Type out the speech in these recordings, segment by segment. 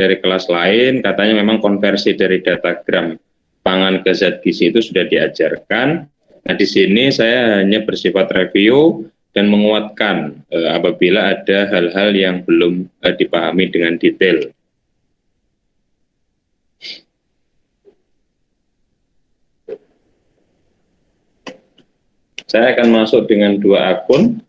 dari kelas lain katanya memang konversi dari data gram pangan ke zat gizi itu sudah diajarkan. Nah, di sini saya hanya bersifat review dan menguatkan apabila ada hal-hal yang belum dipahami dengan detail. Saya akan masuk dengan 2 akun.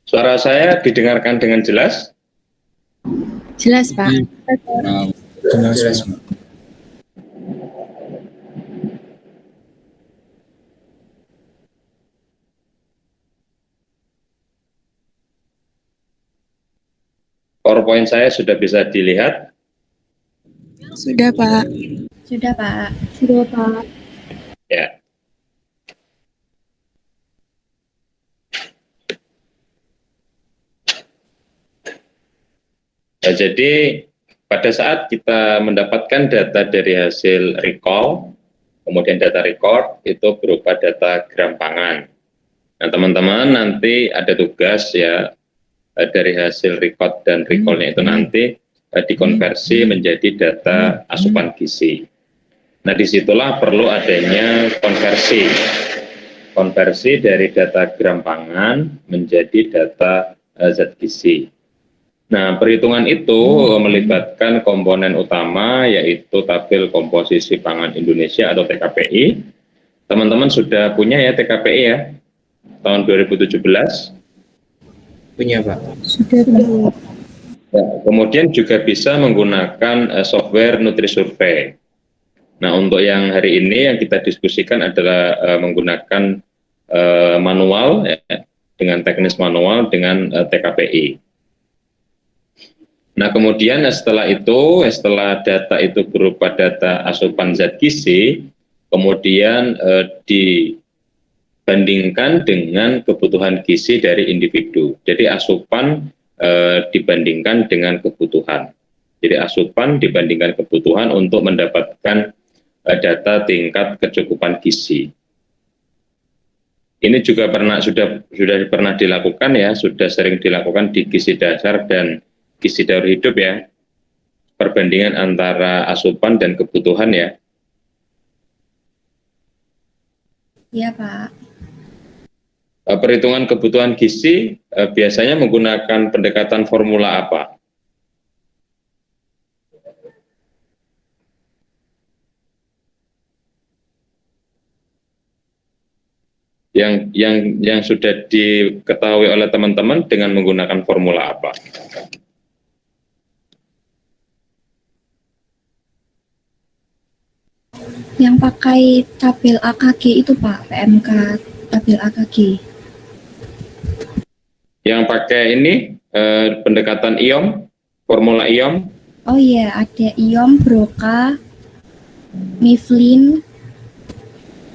Suara saya didengarkan dengan jelas? Jelas, Pak. Jelas. PowerPoint saya sudah bisa dilihat? Sudah, Pak. Sudah, Pak. Sudah, Pak. Ya. Nah, jadi pada saat kita mendapatkan data dari hasil recall, kemudian data record itu berupa data gram pangan. Nah, teman-teman nanti ada tugas ya dari hasil record dan recallnya itu nanti dikonversi menjadi data asupan gizi. Nah, disitulah perlu adanya konversi dari data gram pangan menjadi data zat gizi. Nah, perhitungan itu melibatkan komponen utama yaitu tabel komposisi pangan Indonesia atau TKPI. Teman-teman sudah punya ya TKPI ya tahun 2017? Punya, Pak. Sudah, Pak. Ya, kemudian juga bisa menggunakan software NutriSurvey. Nah, untuk yang hari ini yang kita diskusikan adalah menggunakan manual ya, dengan teknis manual dengan TKPI. Nah, kemudian setelah data itu berupa data asupan zat gizi, kemudian dibandingkan dengan kebutuhan gizi dari individu. Jadi asupan dibandingkan dengan kebutuhan. Jadi asupan dibandingkan kebutuhan untuk mendapatkan data tingkat kecukupan gizi. Ini juga sudah pernah dilakukan ya, sudah sering dilakukan di gizi dasar dan gizi daur hidup ya, perbandingan antara asupan dan kebutuhan ya. Iya, Pak. Perhitungan kebutuhan gizi biasanya menggunakan pendekatan formula apa? Yang sudah diketahui oleh teman-teman dengan menggunakan formula apa? Yang pakai tabel AKG itu Pak, PMK tabel AKG. Yang pakai ini pendekatan IOM, formula IOM. Oh iya, ada IOM, Broca, Mifflin,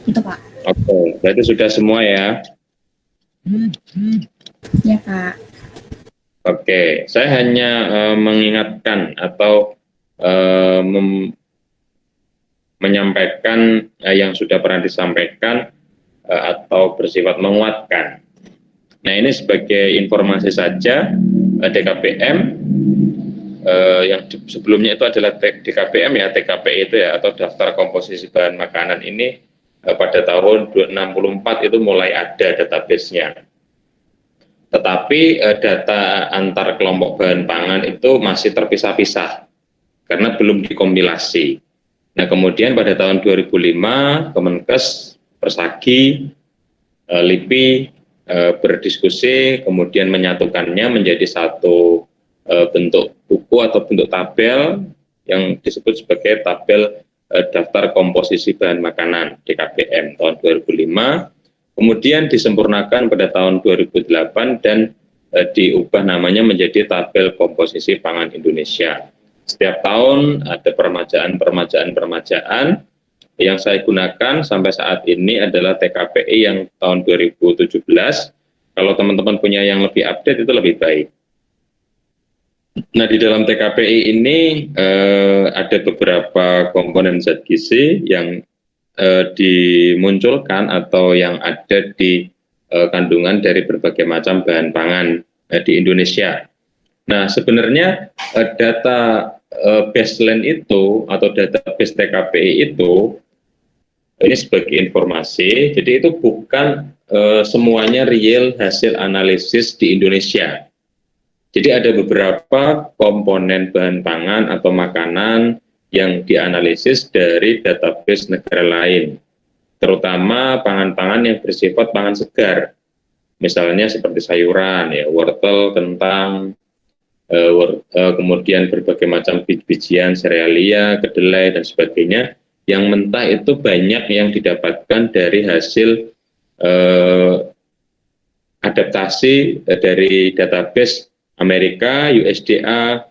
itu Pak. Oke, berarti sudah semua ya. Ya Pak. Oke, saya hanya mengingatkan atau menyampaikan yang sudah pernah disampaikan atau bersifat menguatkan. Nah, ini sebagai informasi saja, DKPM yang sebelumnya itu adalah DKPM ya, TKPI itu ya, atau daftar komposisi bahan makanan ini pada tahun 1964 itu mulai ada database-nya. Tetapi data antar kelompok bahan pangan itu masih terpisah-pisah karena belum dikompilasi. Nah, kemudian pada tahun 2005 Kemenkes, Persagi, LIPI berdiskusi, kemudian menyatukannya menjadi satu bentuk buku atau bentuk tabel yang disebut sebagai tabel daftar komposisi bahan makanan DKPM tahun 2005, kemudian disempurnakan pada tahun 2008 dan diubah namanya menjadi tabel komposisi pangan Indonesia. Setiap tahun ada permajaan yang saya gunakan sampai saat ini adalah TKPI yang tahun 2017. Kalau teman-teman punya yang lebih update itu lebih baik. Nah, di dalam TKPI ini ada beberapa komponen zat gizi yang dimunculkan atau yang ada di kandungan dari berbagai macam bahan pangan di Indonesia. Nah, sebenarnya data baseline itu atau database TKPI itu ini sebagai informasi, jadi itu bukan semuanya real hasil analisis di Indonesia. Jadi ada beberapa komponen bahan pangan atau makanan yang dianalisis dari database negara lain, terutama pangan-pangan yang bersifat pangan segar, misalnya seperti sayuran, ya, wortel, kentang, kemudian berbagai macam biji-bijian, serealia, kedelai, dan sebagainya. Yang mentah itu banyak yang didapatkan dari hasil adaptasi dari database Amerika, USDA,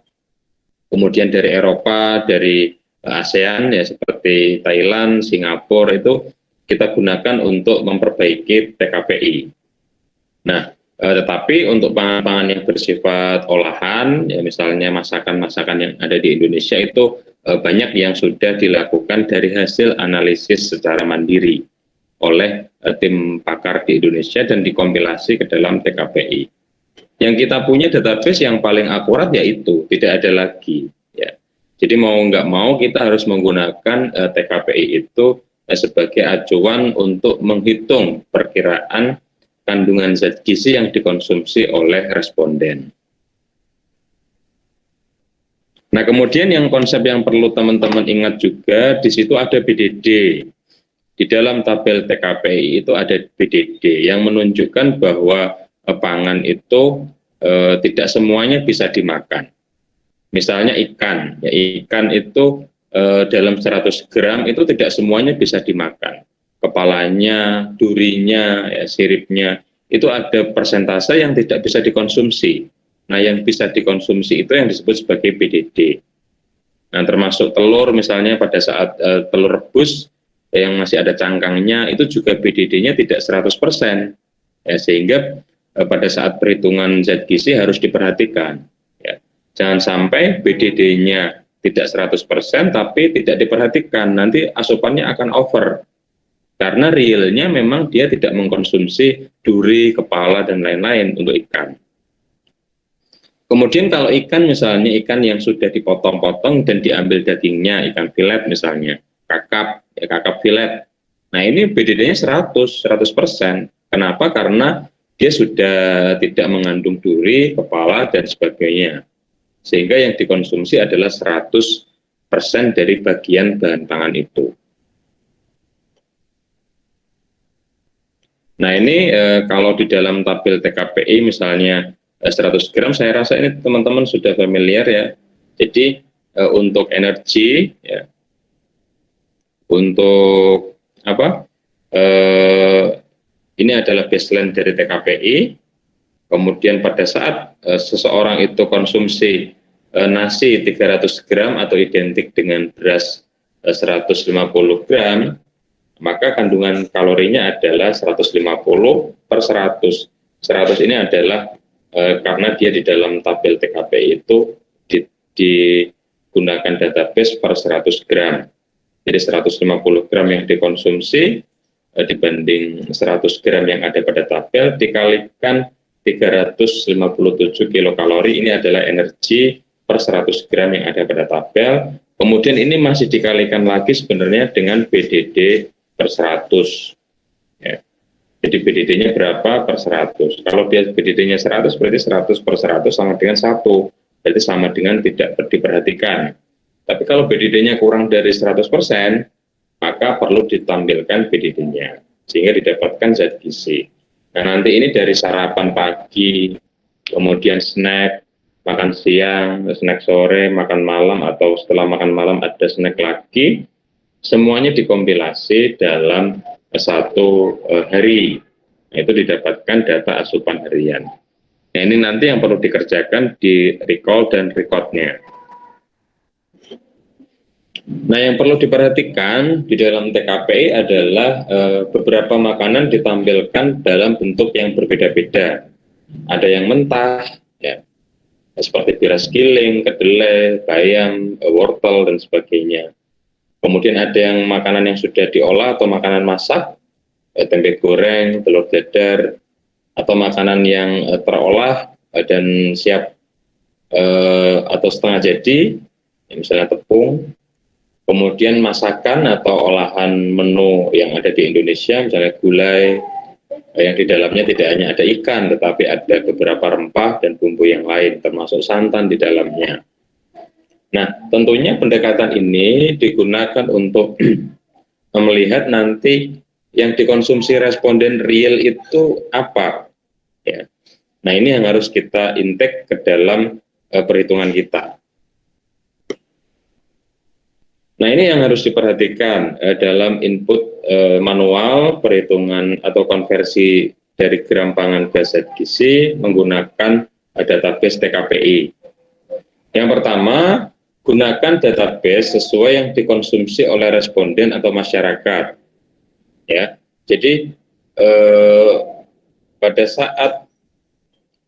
kemudian dari Eropa, dari ASEAN, ya seperti Thailand, Singapura, itu kita gunakan untuk memperbaiki TKPI. Nah, tetapi untuk pangan-pangan yang bersifat olahan, ya misalnya masakan-masakan yang ada di Indonesia itu banyak yang sudah dilakukan dari hasil analisis secara mandiri oleh tim pakar di Indonesia dan dikompilasi ke dalam TKPI. Yang kita punya database yang paling akurat yaitu tidak ada lagi. Ya. Jadi mau nggak mau kita harus menggunakan TKPI itu sebagai acuan untuk menghitung perkiraan kandungan zat gizi yang dikonsumsi oleh responden. Nah, kemudian yang konsep yang perlu teman-teman ingat juga, di situ ada BDD. Di dalam tabel TKPI itu ada BDD yang menunjukkan bahwa pangan itu tidak semuanya bisa dimakan. Misalnya ikan, ya ikan itu dalam 100 gram itu tidak semuanya bisa dimakan. Kepalanya, durinya, ya, siripnya, itu ada persentase yang tidak bisa dikonsumsi. Nah, yang bisa dikonsumsi itu yang disebut sebagai BDD. Nah, termasuk telur, misalnya pada saat telur rebus yang masih ada cangkangnya, itu juga BDD-nya tidak 100%. Ya, sehingga pada saat perhitungan zat gizi harus diperhatikan. Ya. Jangan sampai BDD-nya tidak 100%, tapi tidak diperhatikan, nanti asupannya akan over. Karena realnya memang dia tidak mengkonsumsi duri, kepala, dan lain-lain untuk ikan. Kemudian kalau ikan misalnya, ikan yang sudah dipotong-potong dan diambil dagingnya, ikan filet misalnya, kakap, ya kakap filet. Nah, ini BDD-nya 100%. Kenapa? Karena dia sudah tidak mengandung duri, kepala, dan sebagainya. Sehingga yang dikonsumsi adalah 100% dari bagian bahan pangan itu. Nah, ini kalau di dalam tabel TKPI misalnya 100 gram, saya rasa ini teman-teman sudah familiar ya. Jadi untuk energi, ya, untuk apa? Ini adalah baseline dari TKPI. Kemudian pada saat seseorang itu konsumsi nasi 300 gram atau identik dengan beras 150 gram, maka kandungan kalorinya adalah 150 per 100. 100 ini adalah karena dia di dalam tabel TKPI itu digunakan database per 100 gram. Jadi 150 gram yang dikonsumsi dibanding 100 gram yang ada pada tabel dikalikan 357 kilokalori, ini adalah energi per 100 gram yang ada pada tabel. Kemudian ini masih dikalikan lagi sebenarnya dengan BDD per 100. Ya. Jadi BDD-nya berapa per 100. Kalau dia BDD-nya 100, berarti 100 per 100 sama dengan 1. Berarti sama dengan tidak diperhatikan. Tapi kalau BDD-nya kurang dari 100%, maka perlu ditampilkan BDD-nya, sehingga didapatkan zat gizi. Nah, nanti ini dari sarapan pagi, kemudian snack, makan siang, snack sore, makan malam, atau setelah makan malam ada snack lagi, semuanya dikompilasi dalam satu hari. Nah, itu didapatkan data asupan harian. Nah, ini nanti yang perlu dikerjakan di recall dan record-nya. Nah, yang perlu diperhatikan di dalam TKPI adalah beberapa makanan ditampilkan dalam bentuk yang berbeda-beda. Ada yang mentah, ya, seperti beras giling, kedelai, bayam, wortel, dan sebagainya. Kemudian ada yang makanan yang sudah diolah atau makanan masak, tempe goreng, telur dadar, atau makanan yang terolah dan siap atau setengah jadi, misalnya tepung. Kemudian masakan atau olahan menu yang ada di Indonesia, misalnya gulai, yang di dalamnya tidak hanya ada ikan, tetapi ada beberapa rempah dan bumbu yang lain, termasuk santan di dalamnya. Nah, tentunya pendekatan ini digunakan untuk melihat nanti yang dikonsumsi responden real itu apa. Ya. Nah, ini yang harus kita intake ke dalam perhitungan kita. Nah, ini yang harus diperhatikan dalam input manual perhitungan atau konversi dari gram pangan ke zat gizi menggunakan database TKPI. Yang pertama, gunakan database sesuai yang dikonsumsi oleh responden atau masyarakat. Ya, jadi pada saat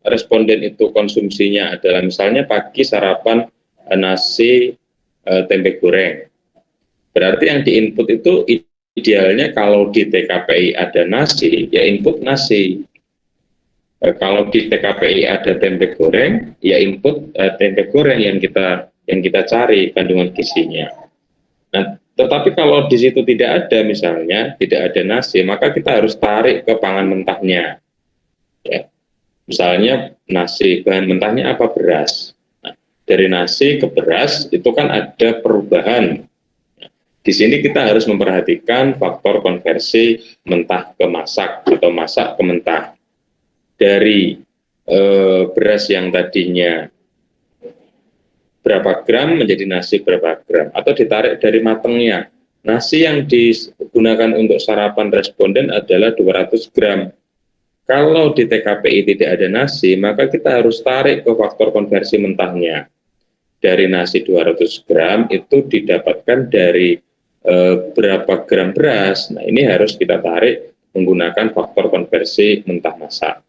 responden itu konsumsinya adalah misalnya pagi sarapan nasi tempe goreng. Berarti yang diinput itu idealnya kalau di TKPI ada nasi, ya input nasi. Kalau di TKPI ada tempe goreng, ya input tempe goreng yang kita cari kandungan gizinya. Nah, tetapi kalau di situ tidak ada, misalnya tidak ada nasi, maka kita harus tarik ke pangan mentahnya. Ya. Misalnya nasi, bahan mentahnya apa? Beras. Nah, dari nasi ke beras itu kan ada perubahan. Di sini kita harus memperhatikan faktor konversi mentah ke masak atau masak ke mentah. Dari beras yang tadinya berapa gram menjadi nasi berapa gram, atau ditarik dari matangnya. Nasi yang digunakan untuk sarapan responden adalah 200 gram. Kalau di TKPI tidak ada nasi, maka kita harus tarik ke faktor konversi mentahnya. Dari nasi 200 gram itu didapatkan dari berapa gram beras. Nah, ini harus kita tarik menggunakan faktor konversi mentah masak.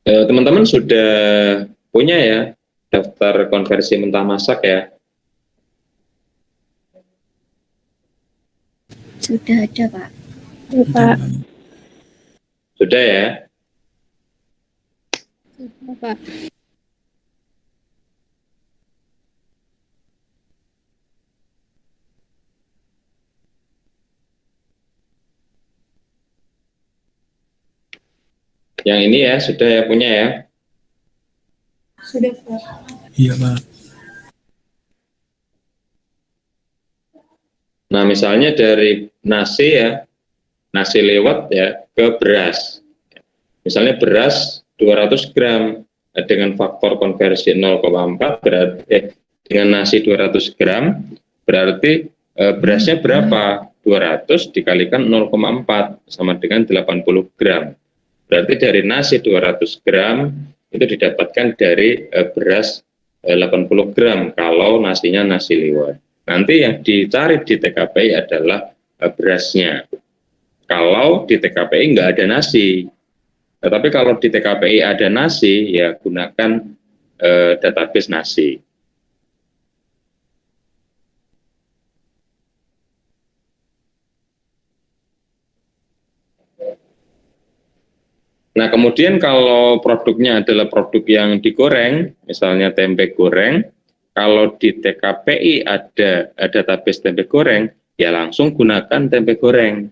Teman-teman sudah punya ya daftar konversi mentah masak ya? Sudah ada, Pak. Ya, Pak. Sudah ya? Sudah, Pak. Yang ini ya, sudah ya punya ya? Sudah, Pak. Iya, Pak. Nah, misalnya dari nasi ya, nasi lewat ya ke beras. Misalnya beras 200 gram dengan faktor konversi 0,4 berarti dengan nasi 200 gram Berarti berasnya berapa? 200 dikalikan 0,4 sama dengan 80 gram. Berarti dari nasi 200 gram itu didapatkan dari beras 80 gram kalau nasinya nasi liwet. Nanti yang dicari di TKPI adalah berasnya. Kalau di TKPI nggak ada nasi, tetapi kalau di TKPI ada nasi, ya gunakan database nasi. Nah, kemudian kalau produknya adalah produk yang digoreng, misalnya tempe goreng, kalau di TKPI ada database tempe goreng, ya langsung gunakan tempe goreng.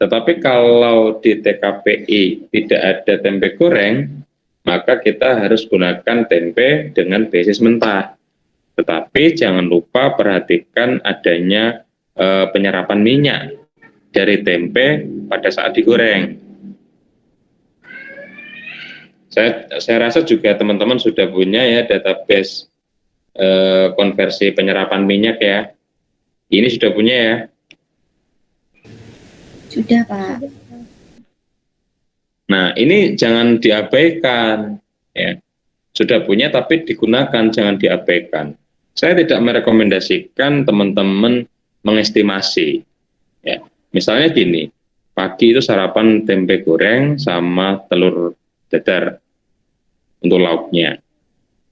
Tetapi kalau di TKPI tidak ada tempe goreng, maka kita harus gunakan tempe dengan basis mentah. Tetapi jangan lupa perhatikan adanya penyerapan minyak dari tempe pada saat digoreng. Saya rasa juga teman-teman sudah punya ya database konversi penyerapan minyak ya. Ini sudah punya ya? Sudah, Pak. Nah, ini jangan diabaikan ya. Sudah punya tapi digunakan, jangan diabaikan. Saya tidak merekomendasikan teman-teman mengestimasi ya. Misalnya gini, pagi itu sarapan tempe goreng sama telur dadar untuk lauknya.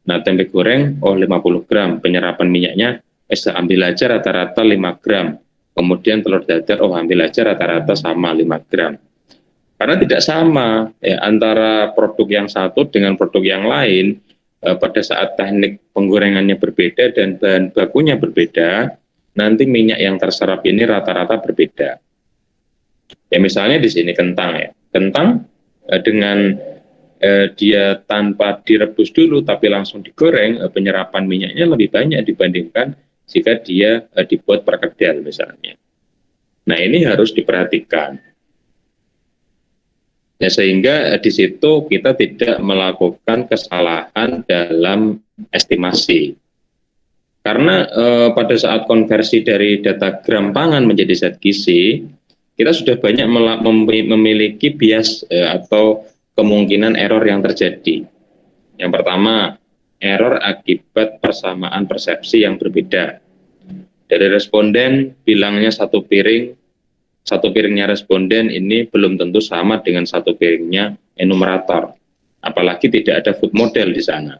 Nah, tempe goreng 50 gram, penyerapan minyaknya ambil aja rata-rata 5 gram. Kemudian telur dadar ambil aja rata-rata sama 5 gram. Karena tidak sama ya, antara produk yang satu dengan produk yang lain pada saat teknik penggorengannya berbeda dan bahan bakunya berbeda, nanti minyak yang terserap ini rata-rata berbeda. Ya misalnya di sini kentang ya. Kentang dengan dia tanpa direbus dulu tapi langsung digoreng, penyerapan minyaknya lebih banyak dibandingkan jika dia dibuat perkedel misalnya. Nah, ini harus diperhatikan. Ya, sehingga di situ kita tidak melakukan kesalahan dalam estimasi. Karena pada saat konversi dari data gram pangan menjadi zat gizi, kita sudah banyak memiliki bias atau kemungkinan error yang terjadi. Yang pertama, error akibat persamaan persepsi yang berbeda. Dari responden bilangnya satu piringnya responden ini belum tentu sama dengan satu piringnya enumerator. Apalagi tidak ada food model di sana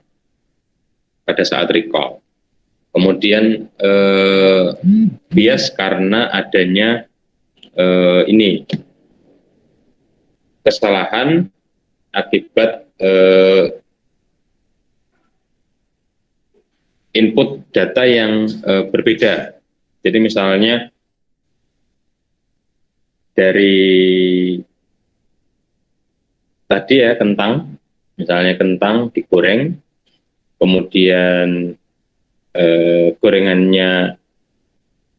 pada saat recall. Kemudian bias karena adanya ini kesalahan akibat input data yang berbeda. Jadi misalnya dari tadi ya kentang, misalnya kentang digoreng, kemudian gorengannya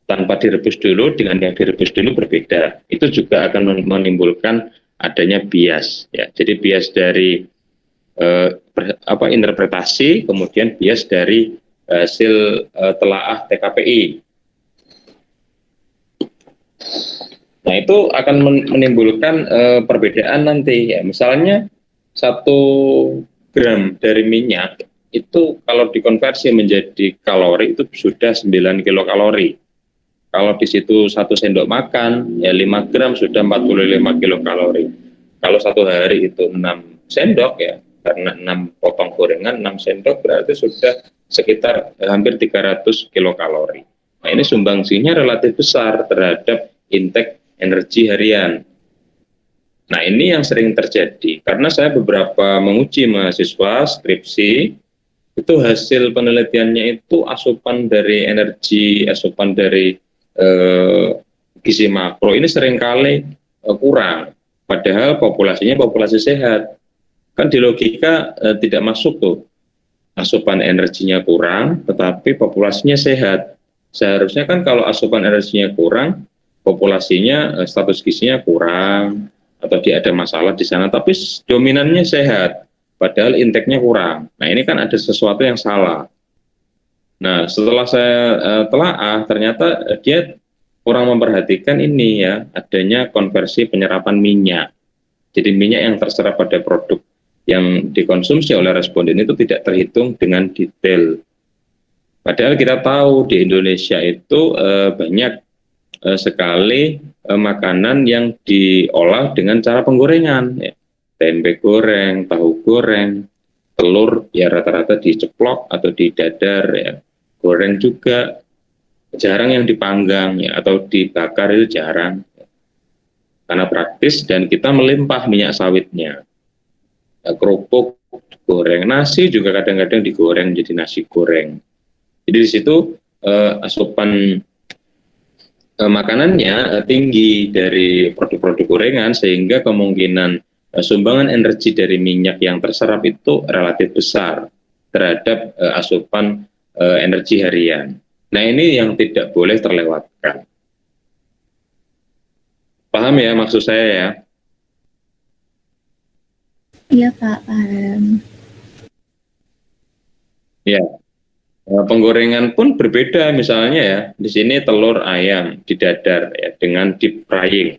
tanpa direbus dulu dengan yang direbus dulu berbeda. Itu juga akan menimbulkan adanya bias ya. Jadi bias dari interpretasi, kemudian bias dari hasil telaah TKPI. Nah, itu akan menimbulkan perbedaan nanti ya. Misalnya 1 gram dari minyak itu kalau dikonversi menjadi kalori itu sudah 9 kilokalori. Kalau di situ 1 sendok makan, ya 5 gram sudah 45 kilokalori. Kalau 1 hari itu 6 sendok ya, karena 6 potong gorengan, 6 sendok berarti sudah sekitar hampir 300 kilokalori. Nah, ini sumbangsinya relatif besar terhadap intake energi harian. Nah, ini yang sering terjadi, karena saya beberapa menguji mahasiswa skripsi, itu hasil penelitiannya itu asupan dari energi, asupan dari gizi makro ini seringkali kurang, padahal populasinya populasi sehat. Kan di logika tidak masuk tuh, asupan energinya kurang tetapi populasinya sehat. Seharusnya kan kalau asupan energinya kurang, populasinya status gizinya kurang atau dia ada masalah di sana, tapi dominannya sehat padahal intake-nya kurang. Nah, ini kan ada sesuatu yang salah. Nah, setelah saya telaah, ternyata dia kurang memperhatikan ini ya, adanya konversi penyerapan minyak. Jadi minyak yang terserap pada produk yang dikonsumsi oleh responden itu tidak terhitung dengan detail. Padahal kita tahu di Indonesia itu banyak sekali makanan yang diolah dengan cara penggorengan, ya. Tempe goreng, tahu goreng, telur ya rata-rata diceplok atau didadar ya, goreng juga, jarang yang dipanggang ya atau dibakar, itu jarang karena praktis dan kita melimpah minyak sawitnya. Kerupuk goreng, nasi juga kadang-kadang digoreng jadi nasi goreng. Jadi di situ asupan makanannya tinggi dari produk-produk gorengan sehingga kemungkinan sumbangan energi dari minyak yang terserap itu relatif besar terhadap asupan energi harian. Nah, ini yang tidak boleh terlewatkan. Paham ya maksud saya ya? Iya Pak, paham. Ya, penggorengan pun berbeda misalnya ya. Di sini telur ayam didadar ya dengan deep frying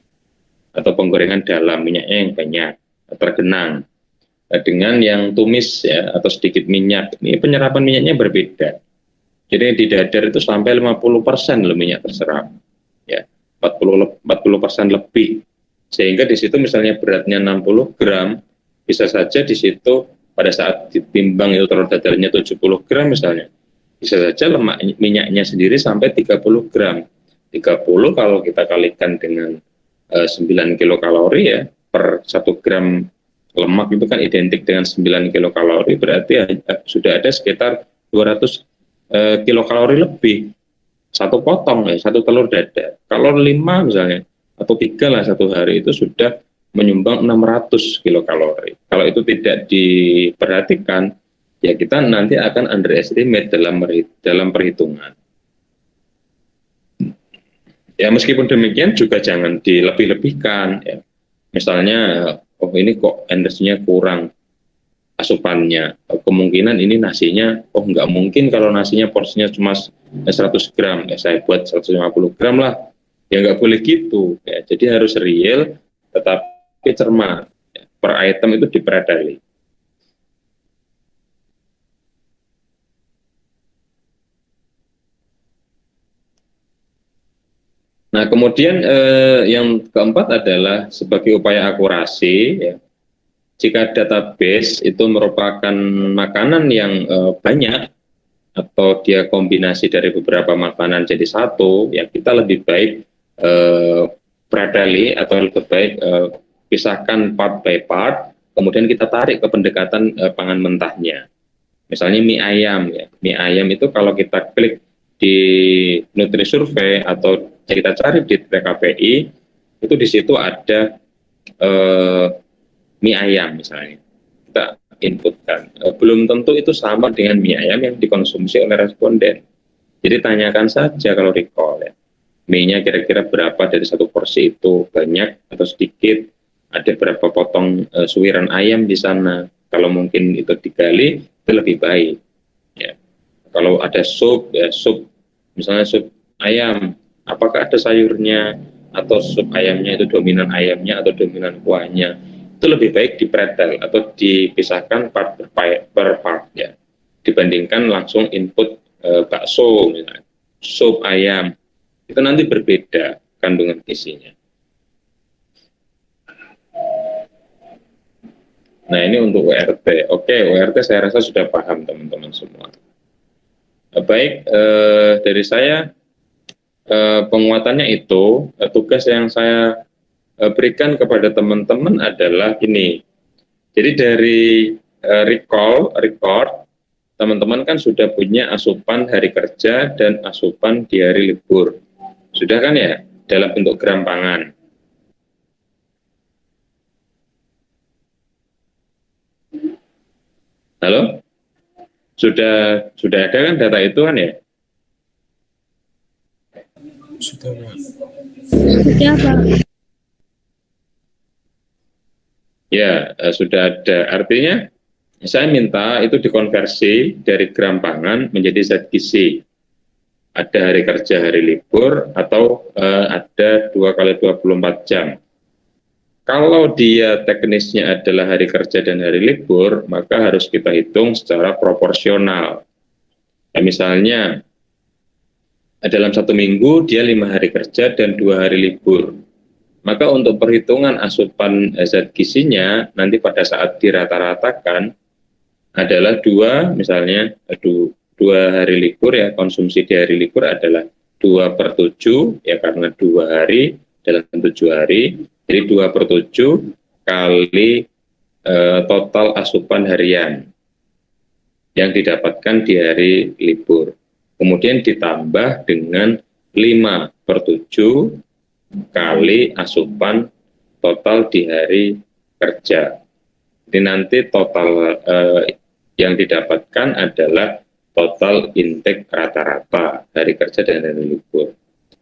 atau penggorengan dalam minyaknya yang banyak tergenang. Dengan yang tumis ya atau sedikit minyak, ini penyerapan minyaknya berbeda. Jadi yang didadar itu sampai 50% loh minyak terserap. Ya, 40% lebih. Sehingga di situ misalnya beratnya 60 gram, bisa saja di situ pada saat ditimbang itu telur dadarnya 70 gram misalnya, bisa saja lemak minyaknya sendiri sampai 30 gram. 30 kalau kita kalikan dengan 9 kilokalori ya, per 1 gram lemak itu kan identik dengan 9 kilokalori, berarti sudah ada sekitar 200 kilokalori lebih satu potong ya, satu telur dadar. Kalau 5 misalnya atau 3 lah satu hari itu sudah menyumbang 600 kilokalori. Kalau itu tidak diperhatikan, ya kita nanti akan underestimate dalam perhitungan. Ya meskipun demikian juga jangan dilebih-lebihkan ya. Misalnya, oh ini kok energinya kurang asupannya, kemungkinan ini nasinya, oh nggak mungkin kalau nasinya porsinya cuma 100 gram, ya saya buat 150 gram lah, ya nggak boleh gitu, ya. Jadi harus real, tetapi cermat, ya. Per item itu diperadali. Nah, kemudian yang keempat adalah sebagai upaya akurasi, ya. Jika database itu merupakan makanan yang banyak atau dia kombinasi dari beberapa makanan jadi satu, ya kita lebih baik beradali atau lebih baik pisahkan part by part, kemudian kita tarik ke pendekatan pangan mentahnya. Misalnya mie ayam, ya. Mie ayam itu kalau kita klik di Nutrisurvey atau kita cari di TKPI, itu di situ ada mie ayam misalnya, kita inputkan, belum tentu itu sama dengan mie ayam yang dikonsumsi oleh responden. Jadi tanyakan saja kalau recall ya, mie-nya kira-kira berapa dari satu porsi itu, banyak atau sedikit, ada berapa potong suiran ayam di sana. Kalau mungkin itu digali itu lebih baik ya. Kalau ada sup ya, sup misalnya sup ayam, apakah ada sayurnya atau sup ayamnya itu dominan ayamnya atau dominan kuahnya, itu lebih baik dipretel atau dipisahkan part per part ya, dibandingkan langsung input bakso misalnya, sup ayam, itu nanti berbeda kandungan gizinya. Nah ini untuk URT. Oke, URT saya rasa sudah paham teman-teman semua. Baik, dari saya penguatannya itu, tugas yang saya berikan kepada teman-teman adalah ini. Jadi dari record, teman-teman kan sudah punya asupan hari kerja dan asupan di hari libur. Sudah kan ya, dalam bentuk gram pangan. Halo? Sudah ada kan data itu kan ya? Sudah, Pak. Sudah, Pak. Ya, sudah ada. Artinya saya minta itu dikonversi dari gram pangan menjadi zat gizi. Ada hari kerja, hari libur, atau ada 2 kali 24 jam. Kalau dia teknisnya adalah hari kerja dan hari libur, maka harus kita hitung secara proporsional. Ya, misalnya, dalam 1 minggu dia 5 hari kerja dan 2 hari libur. Maka untuk perhitungan asupan zat gizinya, nanti pada saat dirata-ratakan, adalah 2, misalnya 2 hari libur ya, konsumsi di hari libur adalah 2/7, ya karena 2 hari dalam 7 hari, jadi 2/7 kali total asupan harian yang didapatkan di hari libur. Kemudian ditambah dengan 5/7 kali asupan total di hari kerja. Jadi nanti total yang didapatkan adalah total intake rata-rata hari kerja dan hari libur.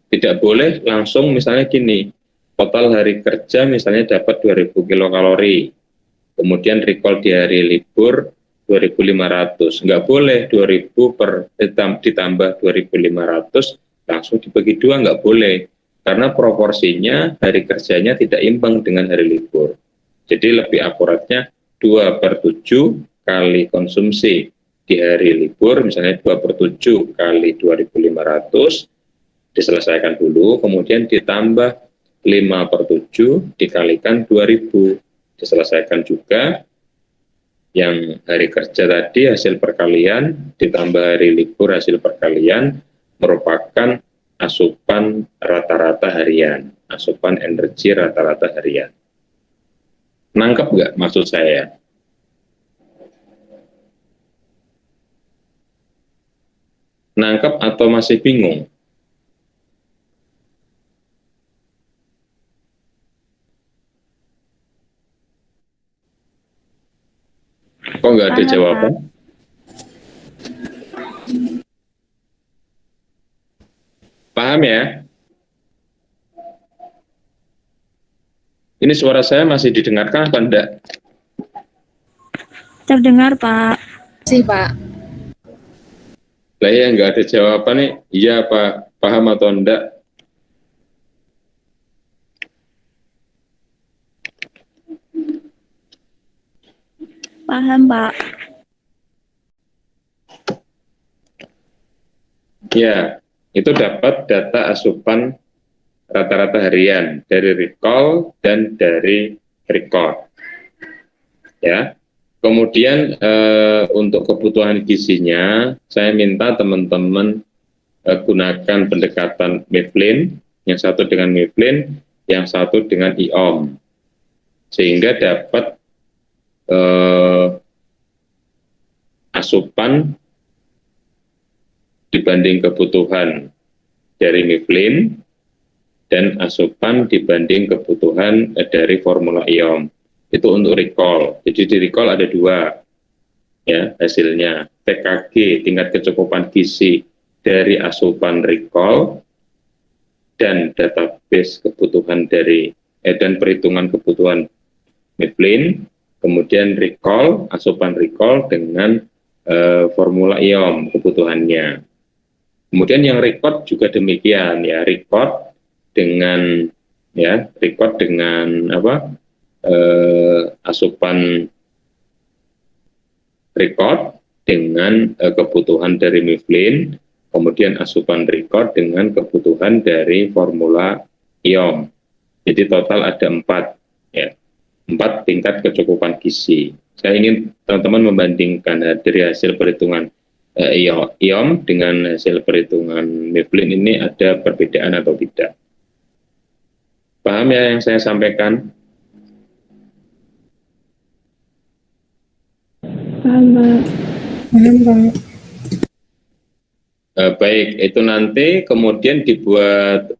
Tidak boleh langsung misalnya gini, total hari kerja misalnya dapat 2000 kilokalori, kemudian recall di hari libur 2500, nggak boleh 2000 ditambah 2500 langsung dibagi 2, nggak boleh, karena proporsinya hari kerjanya tidak imbang dengan hari libur. Jadi lebih akuratnya 2/7 kali konsumsi di hari libur, misalnya 2/7 kali 2500 diselesaikan dulu, kemudian ditambah 5/7 dikalikan 2000 diselesaikan juga. Yang hari kerja tadi hasil perkalian ditambah hari libur hasil perkalian merupakan asupan rata-rata harian, asupan energi rata-rata harian. Nangkep nggak maksud saya? Nangkep atau masih bingung? Kok nggak ada Paham, jawaban? Paham ya? Ini suara saya masih didengarkan apa enggak? Terdengar, Pak. Sih, Pak. Lah ya nggak ada jawaban nih, iya apa paham atau enggak? Paham, Pak. Ya, itu dapat data asupan rata-rata harian dari recall dan dari record. Ya, kemudian untuk kebutuhan gizinya, saya minta teman-teman gunakan pendekatan Mifflin, yang satu dengan Mifflin, yang satu dengan IOM, sehingga dapat asupan dibanding kebutuhan dari Mifflin dan asupan dibanding kebutuhan dari formula IOM. Itu untuk recall. Jadi di recall ada 2 ya hasilnya, TKG tingkat kecukupan gizi dari asupan recall dan database kebutuhan dari dan perhitungan kebutuhan Mifflin, kemudian recall, asupan recall dengan formula IOM kebutuhannya. Kemudian yang record juga demikian ya, record dengan asupan record dengan kebutuhan dari Mifflin, kemudian asupan record dengan kebutuhan dari formula IOM. Jadi total ada 4 ya, 4 tingkat kecukupan gizi. Saya ingin teman-teman membandingkan dari hasil perhitungan IOM dengan hasil perhitungan Mifflin ini ada perbedaan atau tidak. Paham ya yang saya sampaikan? Paham, Pak. Paham, Pak. Baik, itu nanti kemudian dibuat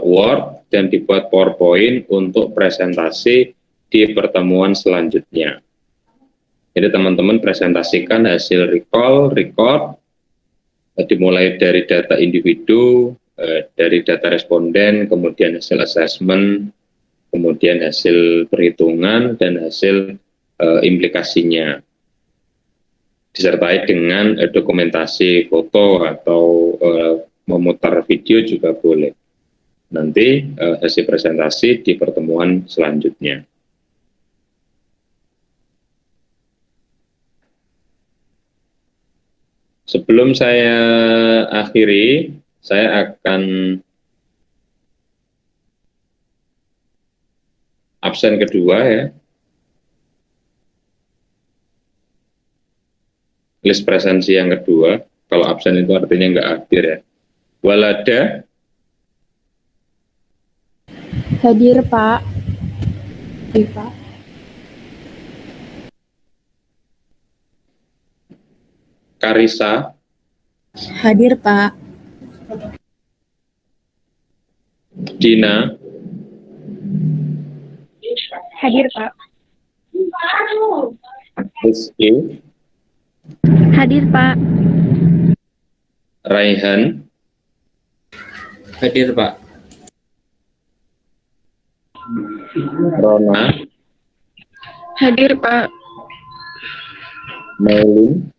Word dan dibuat PowerPoint untuk presentasi di pertemuan selanjutnya. Jadi teman-teman presentasikan hasil recall, record, dimulai dari data individu, dari data responden, kemudian hasil assessment, kemudian hasil perhitungan, dan hasil implikasinya. disertai dengan dokumentasi foto atau memutar video juga boleh. Nanti hasil presentasi di pertemuan selanjutnya. Sebelum saya akhiri, saya akan absen kedua ya. List presensi yang kedua. Kalau absen itu artinya nggak hadir ya. Walada. Hadir, Pak. Hadir, Pak. Karisa. Hadir, Pak. Dina. Hadir, Pak. Rizky. Hadir, Pak. Raihan. Hadir, Pak. Rona. Hadir, Pak. Melin.